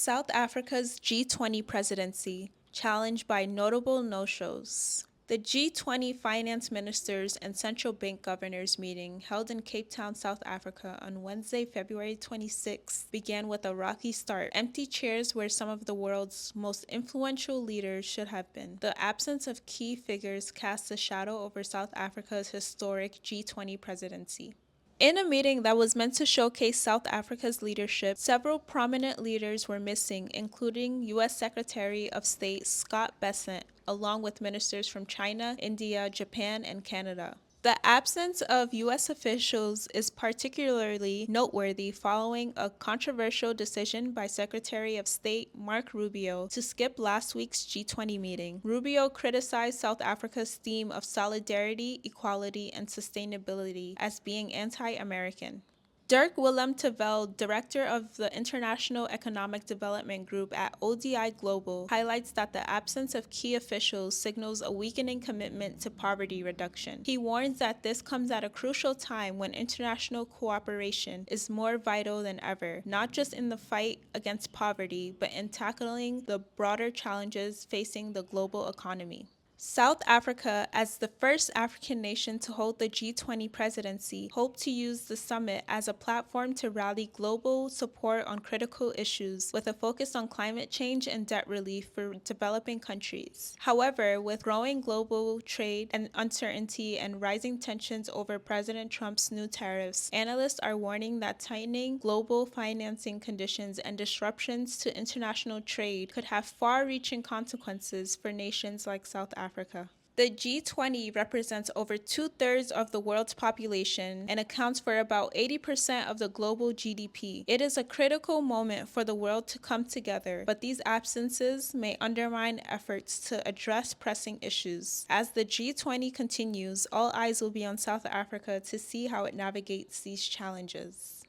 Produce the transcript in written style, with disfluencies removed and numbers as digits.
South Africa's G20 presidency, challenged by notable no-shows. The G20 finance ministers and central bank governors meeting held in Cape Town, South Africa on Wednesday, February 26, began with a rocky start. Empty chairs where some of the world's most influential leaders should have been. The absence of key figures cast a shadow over South Africa's historic G20 presidency. In a meeting that was meant to showcase South Africa's leadership, several prominent leaders were missing, including U.S. Secretary of State Scott Bessent, along with ministers from China, India, Japan, and Canada. The absence of U.S. officials is particularly noteworthy following a controversial decision by Secretary of State Marco Rubio to skip last week's G20 meeting. Rubio criticized South Africa's theme of solidarity, equality, and sustainability as being anti-American. Dirk Willem Terwijl, director of the International Economic Development Group at ODI Global, highlights that the absence of key officials signals a weakening commitment to poverty reduction. He warns that this comes at a crucial time when international cooperation is more vital than ever, not just in the fight against poverty, but in tackling the broader challenges facing the global economy. South Africa, as the first African nation to hold the G20 presidency, hoped to use the summit as a platform to rally global support on critical issues, with a focus on climate change and debt relief for developing countries. However, with growing global trade and uncertainty and rising tensions over President Trump's new tariffs, analysts are warning that tightening global financing conditions and disruptions to international trade could have far-reaching consequences for nations like South Africa. The G20 represents over 2/3 of the world's population and accounts for about 80% of the global GDP. It is a critical moment for the world to come together, but these absences may undermine efforts to address pressing issues. As the G20 continues, all eyes will be on South Africa to see how it navigates these challenges.